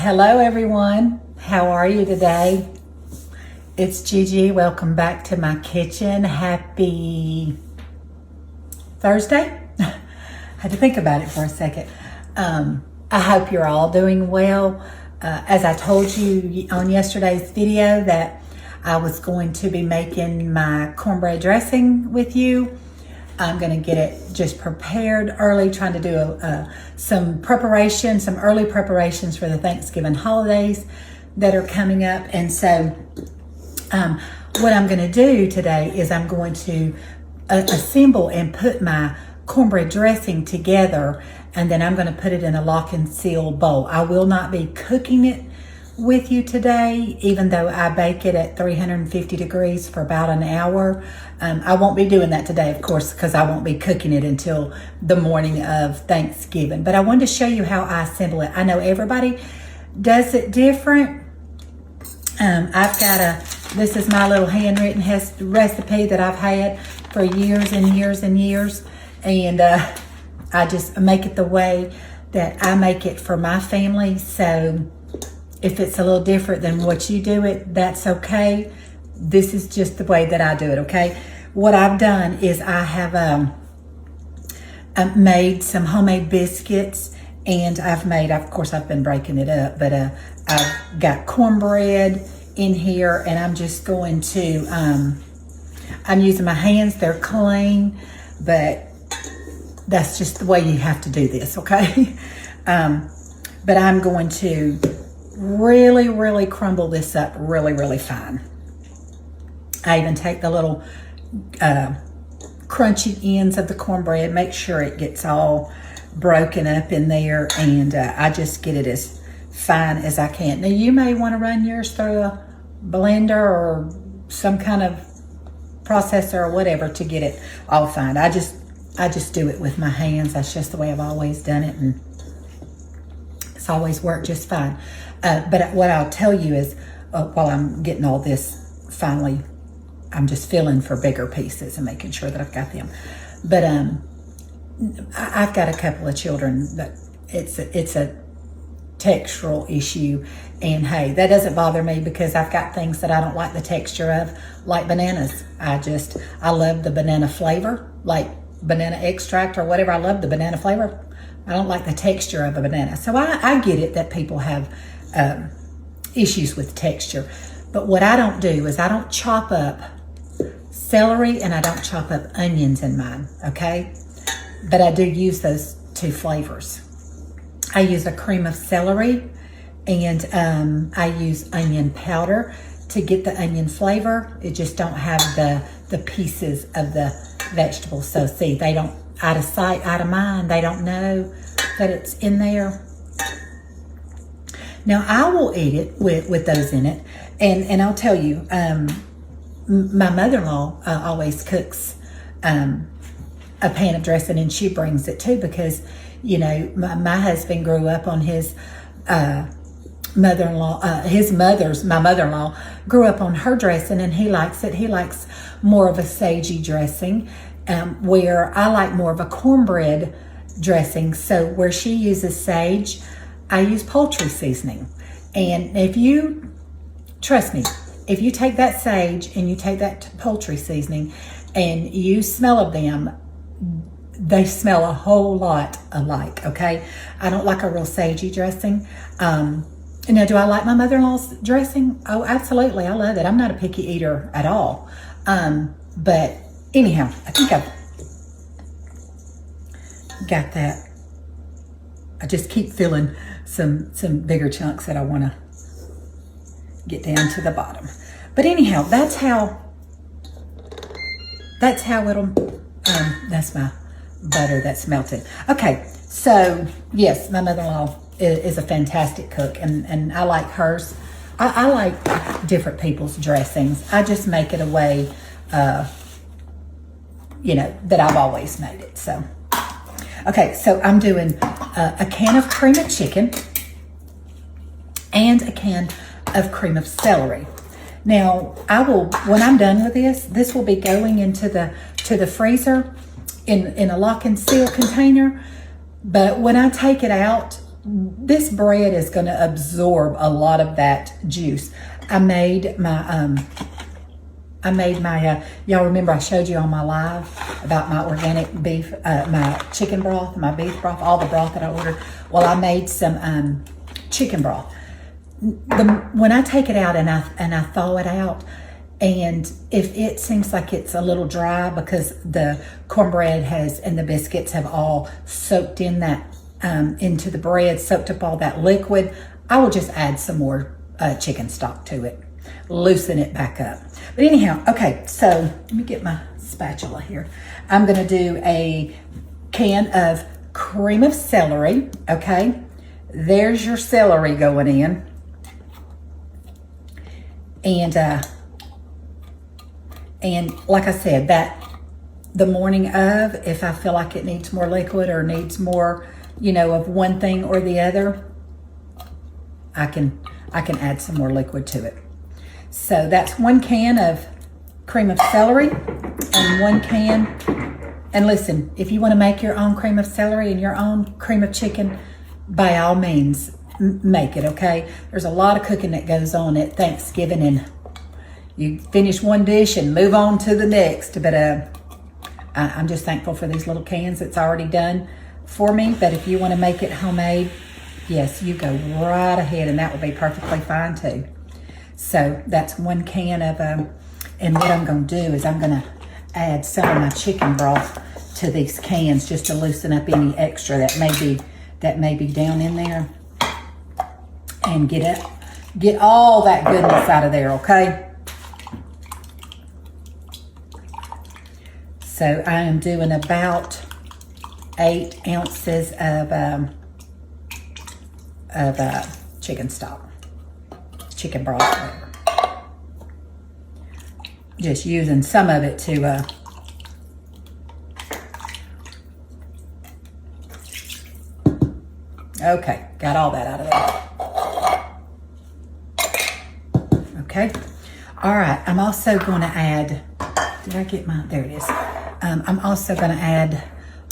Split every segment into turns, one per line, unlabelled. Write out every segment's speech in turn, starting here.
Hello everyone, how are you today? It's Gigi. Welcome back to my kitchen. Happy Thursday. I had to think about it for a second. I hope you're all doing well. As I told you on yesterday's video that I was going to be making my cornbread dressing with you. I'm going to get it just prepared early, trying to do some early preparations for the Thanksgiving holidays that are coming up. And so what I'm going to do today is I'm going to assemble and put my cornbread dressing together, and then I'm going to put it in a lock and seal bowl. I will not be cooking it with you today, even though I bake it at 350 degrees for about an hour. I won't be doing that today, of course, because I won't be cooking it until the morning of Thanksgiving. But I wanted to show you how I assemble it. I know everybody does it different. This is my little handwritten recipe that I've had for years and years and years. And I just make it the way that I make it for my family. So if it's a little different than what you do it, that's okay. This is just the way that I do it, okay? What I've done is I have made some homemade biscuits, and I've been breaking it up, but I've got cornbread in here, and I'm just going to, I'm using my hands, they're clean, but that's just the way you have to do this, okay? But I'm going to really crumble this up really fine. I even take the little crunchy ends of the cornbread, make sure it gets all broken up in there, and I just get it as fine as I can. Now you may want to run yours through a blender or some kind of processor or whatever to get it all fine. I just do it with my hands. That's just the way I've always done it, and it's always worked just fine. But what I'll tell you is, while I'm getting all this finally, I'm just filling for bigger pieces and making sure that I've got them. But I've got a couple of children that it's a textural issue, and hey, that doesn't bother me because I've got things that I don't like the texture of, like bananas. I love the banana flavor, like banana extract or whatever. I love the banana flavor. I don't like the texture of a banana. So I get it that people have issues with texture. But what I don't do is I don't chop up celery and I don't chop up onions in mine, okay? But I do use those two flavors. I use a cream of celery, and I use onion powder to get the onion flavor. It just don't have the pieces of the vegetables. So see, they don't, out of sight, out of mind. They don't know that it's in there. Now I will eat it with those in it, and I'll tell you, my mother-in-law always cooks a pan of dressing, and she brings it too, because you know my husband grew up on his mother-in-law, my mother-in-law grew up on her dressing, and he likes it. He likes more of a sagey dressing, where I like more of a cornbread dressing. So where she uses sage, I use poultry seasoning. And if you, trust me, if you take that sage and you take that poultry seasoning and you smell them, they smell a whole lot alike, okay? I don't like a real sagey dressing. Now, do I like my mother-in-law's dressing? Oh, absolutely. I love it. I'm not a picky eater at all. But anyhow, I think I've got that. I just keep filling some bigger chunks that I want to get down to the bottom. But anyhow, that's how it'll, that's my butter that's melted. Okay, so yes, my mother-in-law is a fantastic cook, and I like hers. I like different people's dressings. I just make it a way, you know, that I've always made it. So, okay, so I'm doing a can of cream of chicken and a can of cream of celery. Now, when I'm done with this will be going into the freezer in a lock and seal container. But when I take it out, this bread is going to absorb a lot of that juice. I made my y'all remember I showed you on my live about my organic beef, my chicken broth, my beef broth, all the broth that I ordered. Well, I made some chicken broth. When I take it out and I thaw it out, and if it seems like it's a little dry because the cornbread and the biscuits have all soaked in that, into the bread, soaked up all that liquid, I will just add some more chicken stock to it, loosen it back up. But anyhow, okay, so let me get my spatula here. I'm gonna do a can of cream of celery, okay? There's your celery going in. And like I said, that the morning of, if I feel like it needs more liquid or needs more, of one thing or the other, I can add some more liquid to it. So that's 1 can of cream of celery and 1 can. And listen, if you want to make your own cream of celery and your own cream of chicken, by all means, make it, okay? There's a lot of cooking that goes on at Thanksgiving, and you finish one dish and move on to the next. But I'm just thankful for these little cans that's already done for me. But if you want to make it homemade, yes, you go right ahead, and that will be perfectly fine too. So that's 1 can of, and what I'm going to do is I'm going to add some of my chicken broth to these cans just to loosen up any extra that may be down in there, and get all that goodness out of there, okay? So I am doing about 8 ounces of chicken stock, chicken broth, whatever. Just using some of it to okay, got all that out of there. Okay, all right, I'm also going to add, did I get my, there it is. I'm also going to add,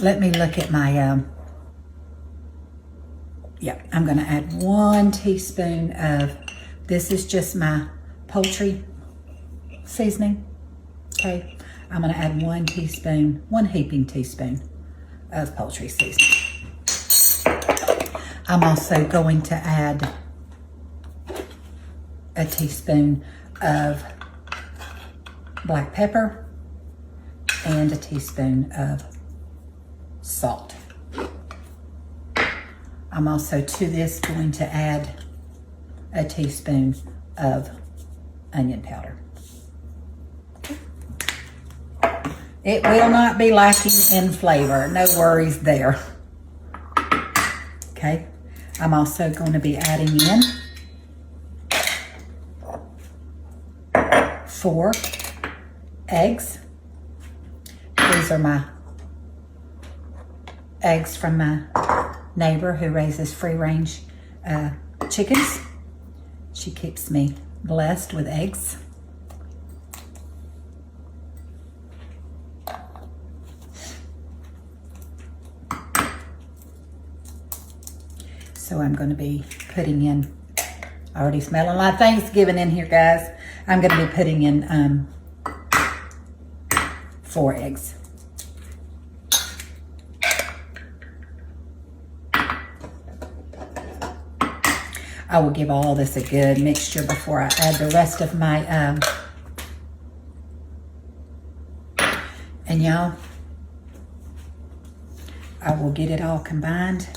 let me look at my, I'm going to add 1 teaspoon of, this is just my poultry seasoning, okay? I'm going to add 1 heaping teaspoon of poultry seasoning. I'm also going to add a teaspoon of black pepper and a teaspoon of salt. I'm also to this going to add a teaspoon of onion powder. It will not be lacking in flavor, no worries there. Okay, I'm also going to be adding in 4 eggs. These are my eggs from my neighbor who raises free-range chickens. She keeps me blessed with eggs. So I'm going to be putting in, already smelling like Thanksgiving in here, guys. I'm going to be putting in 4 eggs. I will give all this a good mixture before I add the rest of my, and y'all, I will get it all combined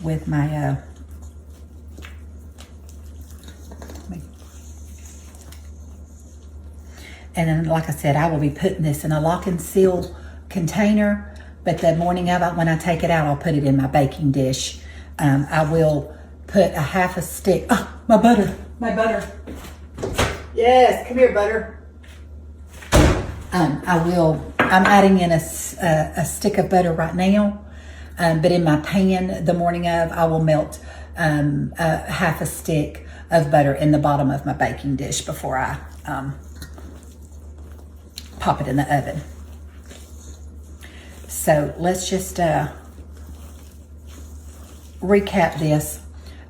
with my, and then like I said, I will be putting this in a lock and seal container, but the morning of it, when I take it out, I'll put it in my baking dish. I will put a half a stick, my butter. Yes, come here, butter. I'm adding in a stick of butter right now, but in my pan the morning of, I will melt a half a stick of butter in the bottom of my baking dish before I pop it in the oven. So let's just recap this.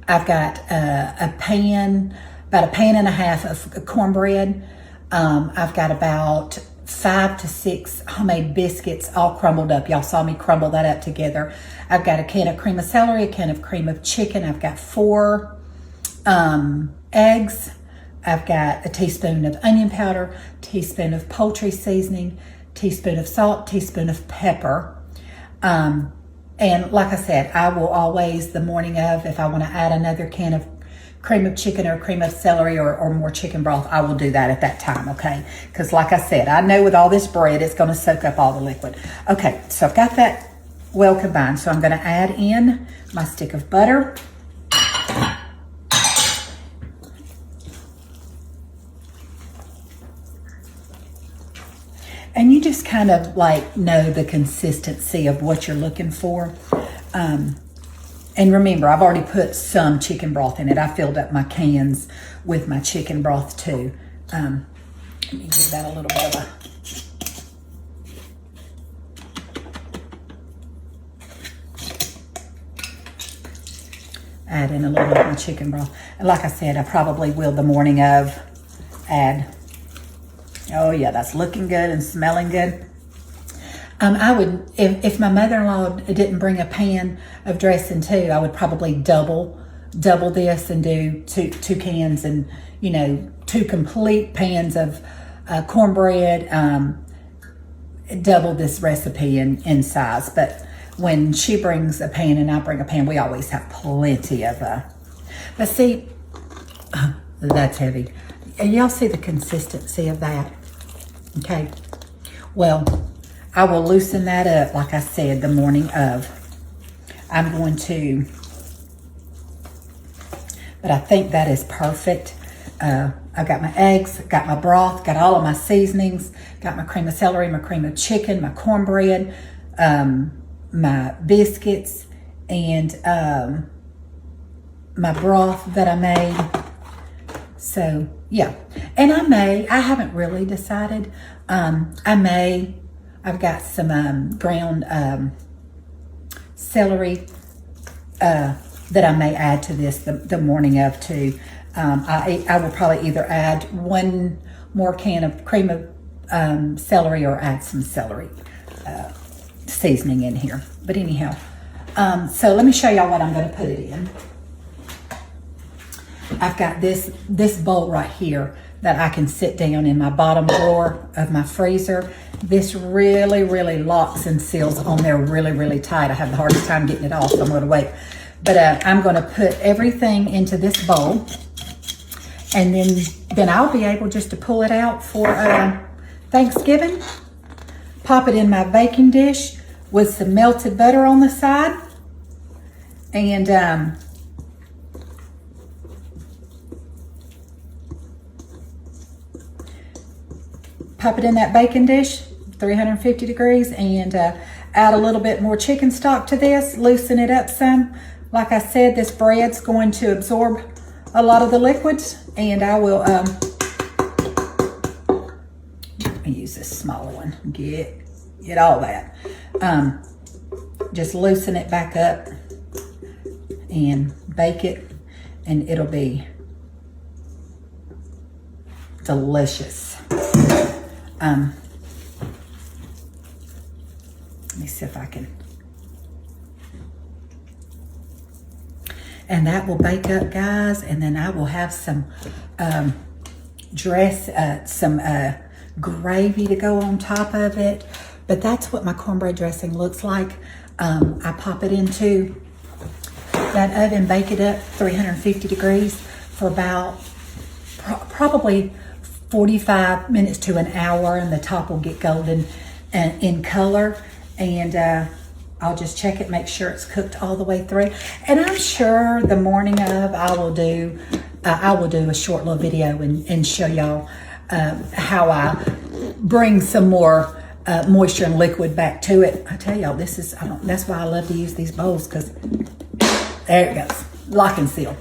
I've got a pan, about a pan and a half of cornbread. I've got about 5 to 6 homemade biscuits all crumbled up. Y'all saw me crumble that up together. I've got a can of cream of celery, a can of cream of chicken. I've got 4 eggs. I've got a teaspoon of onion powder, teaspoon of poultry seasoning, teaspoon of salt, teaspoon of pepper. And like I said, I will always, the morning of, if I want to add another can of cream of chicken or cream of celery or more chicken broth, I will do that at that time, okay? Because like I said, I know with all this bread, it's going to soak up all the liquid. Okay, so I've got that well combined. So I'm going to add in my stick of butter. And you just kind of like know the consistency of what you're looking for. And remember, I've already put some chicken broth in it. I filled up my cans with my chicken broth too. Let me give that a little bit of add in a little bit of my chicken broth. And like I said, I probably will the morning of add. Oh yeah, that's looking good and smelling good. I would, if my mother-in-law didn't bring a pan of dressing too, I would probably double this and do two cans and, 2 complete pans of cornbread, double this recipe in size. But when she brings a pan and I bring a pan, we always have plenty of, but see, that's heavy. Y'all see the consistency of that? Okay, well, I will loosen that up, like I said, the morning of. I'm going to, but I think that is perfect. I've got my eggs, got my broth, got all of my seasonings, got my cream of celery, my cream of chicken, my cornbread, my biscuits, and my broth that I made. So, yeah. And I haven't really decided. I've got some ground celery that I may add to this the morning of too. I will probably either add 1 more can of cream of celery or add some celery seasoning in here. But anyhow, so let me show y'all what I'm going to put it in. I've got this bowl right here that I can sit down in my bottom drawer of my freezer. This really, really locks and seals on there really, really tight. I have the hardest time getting it off, so I'm going to wait. But I'm going to put everything into this bowl, and then I'll be able just to pull it out for Thanksgiving. Pop it in my baking dish with some melted butter on the side, and pop it in that baking dish, 350 degrees, and add a little bit more chicken stock to this, loosen it up some. Like I said, this bread's going to absorb a lot of the liquids, and I will, let me use this smaller one, get all that. Just loosen it back up and bake it, and it'll be delicious. Let me see if I can. And that will bake up, guys, and then I will have some gravy to go on top of it. But that's what my cornbread dressing looks like. I pop it into that oven, bake it up 350 degrees for about probably 45 minutes to an hour, and the top will get golden and in color. And I'll just check it, make sure it's cooked all the way through. And I'm sure the morning of I will do a short little video and show y'all how I bring some more moisture and liquid back to it. I tell y'all, that's why I love to use these bowls, because there it goes, lock and seal.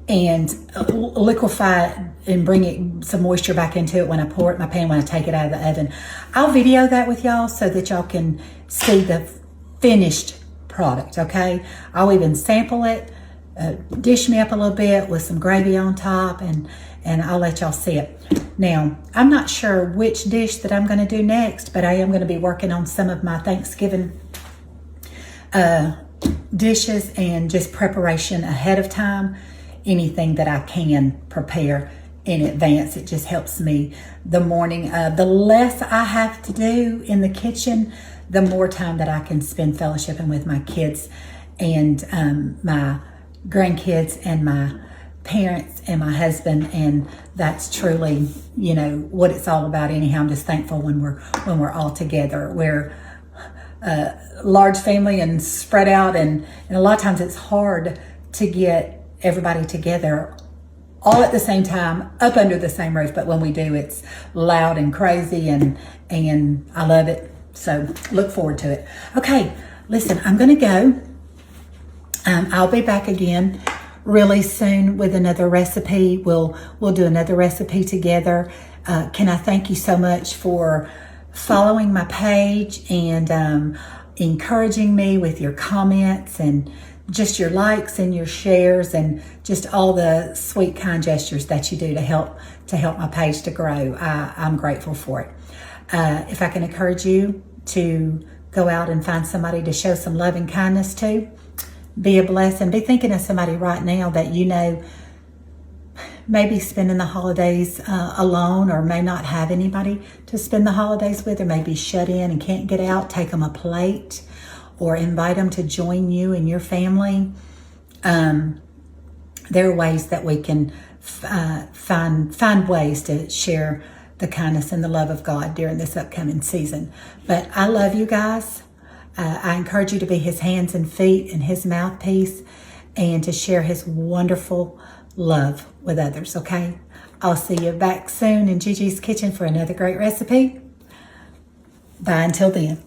And liquefy it and bring it some moisture back into it when I pour it in my pan, when I take it out of the oven. I'll video that with y'all so that y'all can see the finished product. product, okay? I'll even sample it, dish me up a little bit with some gravy on top, and I'll let y'all see it. Now, I'm not sure which dish that I'm gonna do next, but I am gonna be working on some of my Thanksgiving dishes and just preparation ahead of time. Anything that I can prepare in advance, it just helps me the morning. The less I have to do in the kitchen, the more time that I can spend fellowshipping with my kids and my grandkids and my parents and my husband, and that's truly, you know, what it's all about. Anyhow, I'm just thankful when we're all together. We're a large family and spread out, and a lot of times it's hard to get everybody together all at the same time up under the same roof, but when we do, it's loud and crazy, and I love it. So look forward to it. Okay, listen, I'm gonna go. I'll be back again really soon with another recipe. We'll do another recipe together. Can I thank you so much for following my page and encouraging me with your comments and just your likes and your shares and just all the sweet, kind gestures that you do to help my page to grow. I'm grateful for it. If I can encourage you to go out and find somebody to show some love and kindness to, be a blessing. Be thinking of somebody right now that you know maybe spending the holidays alone, or may not have anybody to spend the holidays with, or maybe shut in and can't get out. Take them a plate, or invite them to join you and your family. There are ways that we can find ways to share the kindness and the love of God during this upcoming season. But I love you guys. I encourage you to be his hands and feet and his mouthpiece, and to share his wonderful love with others, okay? I'll see you back soon in Gigi's Kitchen for another great recipe. Bye until then.